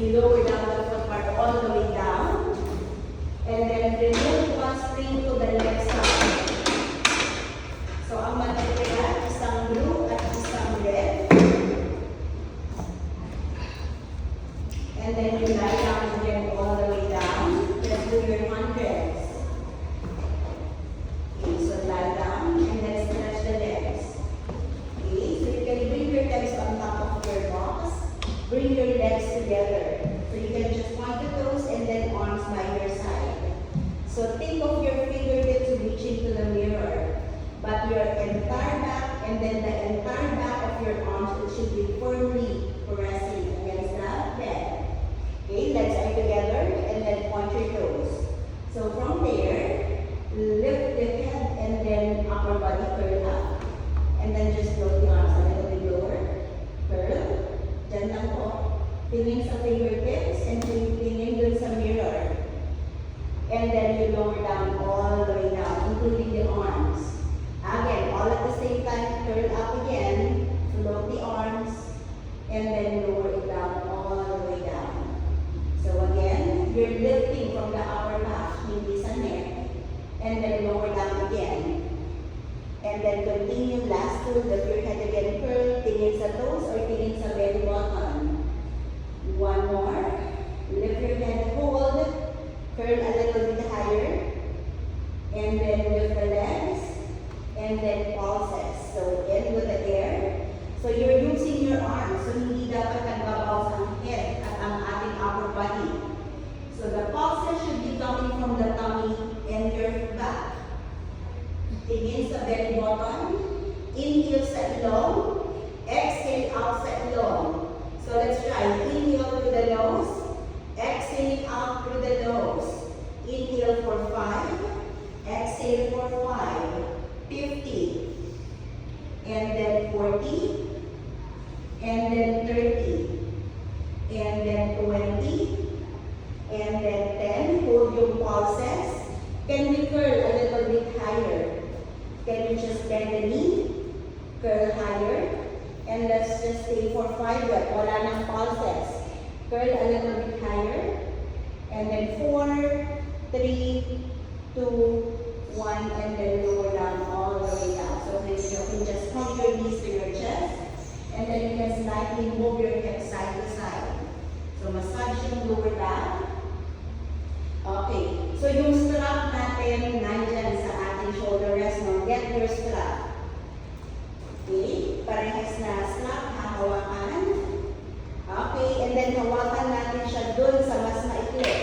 you lower down the foot part all the way down. And then remove one spring to the left side. So ang matitira, isang blue at isang red. And then you lie down again all the way down. Let's do your hundreds. Okay, so lie down and then stretch the legs. Okay, so you can bring your legs on top of your box. Bring your legs together. So you can just point the toes and then arms by your side. So think of your fingertips reaching to the mirror. But your entire back and then the entire back of your arms, it should be firmly pressing against the bed. Okay, legs are together and then point your toes. So from there, lift the head and then upper body curl up. And then just float the arms a little bit lower. Curl. Diyan lang po. Tingin sa fingertips and tingin dun sa mirror. And then you lower down all the way down, including the arms. Again, all at the same time, curl up again, float the arms, and then lower it down all the way down. So again, you're lifting from the upper back, hindi sa neck, and then lower down again. And then continue, last two, lift your head again, curl, tingin sa toes or tingin sa belly button. One more, lift your head, hold, curl a little bit higher, and then lift the legs, and then pulses. So in with the air. So you're using your arms, so hindi dapat nagbabawas ang head at ang ating upper body. So the pulses should be coming from the tummy and your back. Tingin sa belly button, inhale sa ilong, exhale out sa ilong. So let's try, inhale through the nose, exhale out through the nose. Inhale for 5, exhale for 5, 50, and then 40, and then 30, and then 20, and then 10. Hold your pulses. Can we curl a little bit higher? Can you just bend the knee, curl higher, and let's just stay for 5 reps. Wala nang pulses. Curl a little bit higher, and then 4, 3, 2, 1, and then lower down all the way down. So then you can just hug your knees to your chest, and then you can slightly move your hips side to side. So massage yung lower down. Okay, so yung strap natin nandyan sa ating shoulder rest. Now get your strap. Okay, parehas na strap, hahawakan. Okay, and then hawakan natin siya dun sa mas maikli.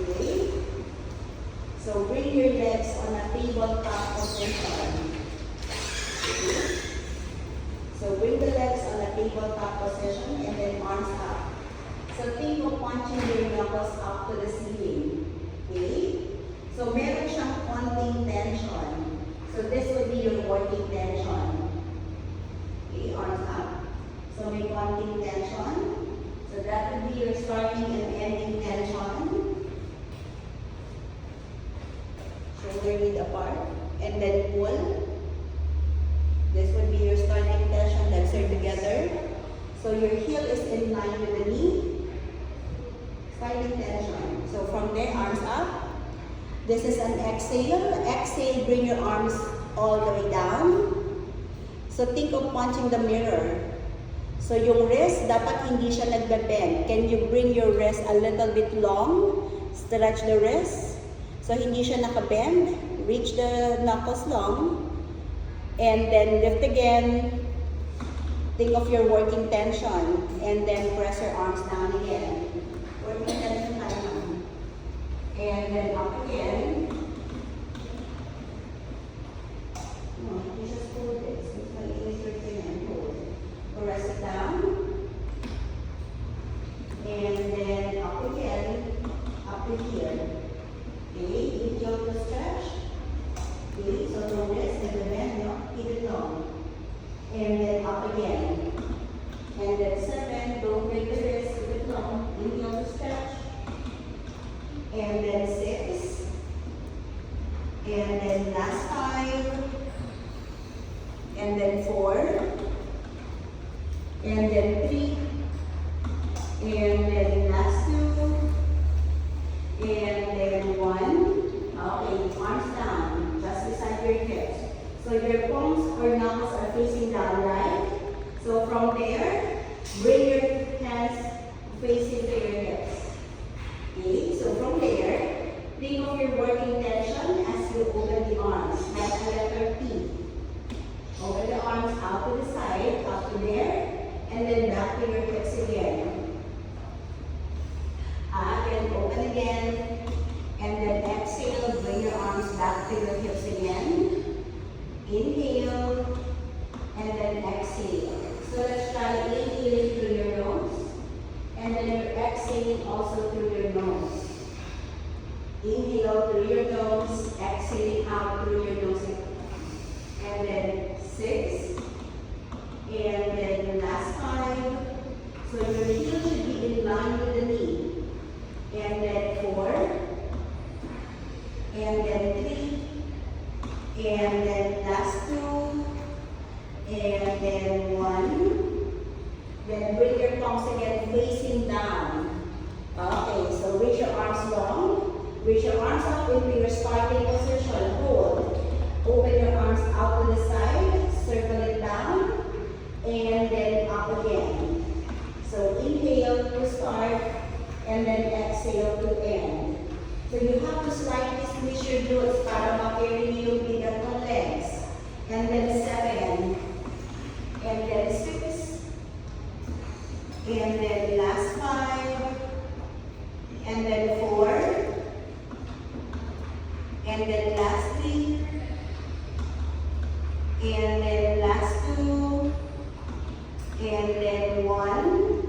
Okay. So bring your legs on a tabletop position. Okay. So bring the legs on a tabletop position and then arms up. So think of punching your knuckles up to the ceiling. Okay. So meron siyang konting tension. So this will be your working tension. Okay, arms up. So may konting tension. So that will be your starting and ending tension. Shoulder width apart, and then pull. This would be your starting tension, legs are together. So your heel is in line with the knee. Starting tension. So from there, arms up. This is an exhale. Exhale, bring your arms all the way down. So think of punching the mirror. So yung wrist, dapat hindi siya nagbe-bend. Can you bring your wrist a little bit long? Stretch the wrist. So hindi siya naka-bend. Reach the knuckles long. And then lift again. Think of your working tension. And then press your arms down again. Working tension tayo. And then up again. No, you just hold it. So it's like easier to and hold. Press it down. And then up again. Up to here. Okay, inhale to stretch. Okay, so the wrist and the bend, no? Keep it long. And then up again. And then 7, don't break the wrist, keep it long. Inhale to stretch. And then 6. and then last two, and then one. Okay, arms down, just beside your hips. So your palms or knuckles are facing down, right? So from there, bring your hands facing to your hips. Okay, so from there, think of your working tension as you open the arms, like a letter P. Open the arms out to the side, up to there, and then back to your hips again. Up and open again, and then exhale, bring your arms back to your hips again. Inhale, and then exhale. So let's try inhaling through your nose, and then you're exhaling also through your nose. Inhale through your nose, exhaling out through your nose. And then 6, and then last 5. So your heel should be in line with the knee. And then 4, and then 3, and then last 2, and then 1. Then bring your palms again facing down. Okay, so reach your arms long. Reach your arms up into your starting position. Hold. Open your arms out to the side. Circle it down. And then up again. So inhale to start. And then exhale to end. So you have to slightly squeeze your glutes para ma-carry yung bigat ng legs. And then 7. And then 6. And then last 5. And then 4. And then last 3. And then last 2. And then 1.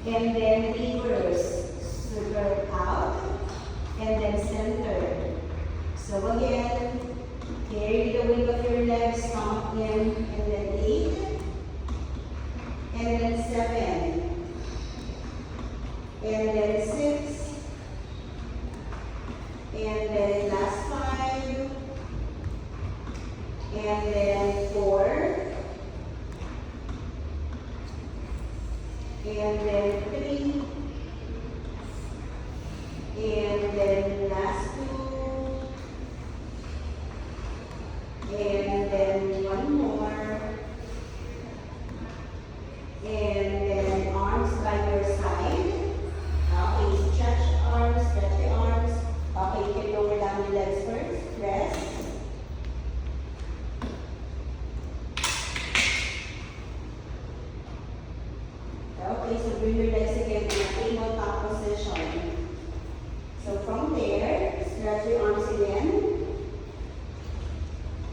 And then reverse. Circle out. And then center. So again, carry the weight of your legs, stomp in, and then 8. And then 7. And then 6. And then last 5. And then 4. And then 3. And then last 2. And then one more. And then arms by your side. Okay, stretch arms, stretch the arms. Okay, you can lower down the legs first. Rest. Okay, so bring your legs again to a tabletop position. So from there, stretch your arms again.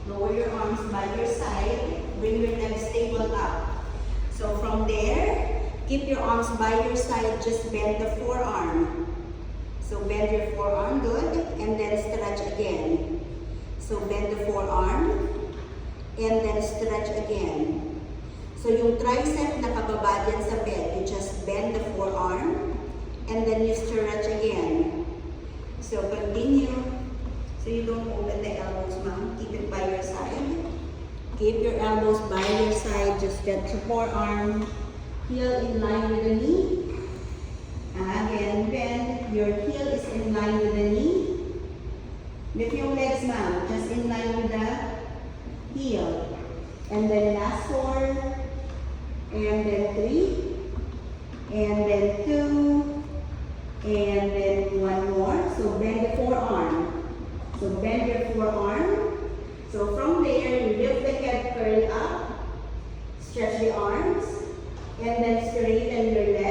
Lower your arms by your side. Bring your legs stable up. So from there, keep your arms by your side. Just bend the forearm. So bend your forearm, good. And then stretch again. So bend the forearm. And then stretch again. So yung tricep na pababa dyan sa bed, you just bend the forearm. And then you stretch again. So continue. So you don't open the elbows, ma'am. Keep it by your side. Keep your elbows by your side. Just get your forearm. Heel in line with the knee. Again, bend. Your heel is in line with the knee. Lift your legs, ma'am. Just in line with the heel. And then last 4. And then 3. And then 2. And then one more. So bend the forearm. So bend your forearm. So from there, you lift the head, curl up. Stretch the arms. And then straighten your legs.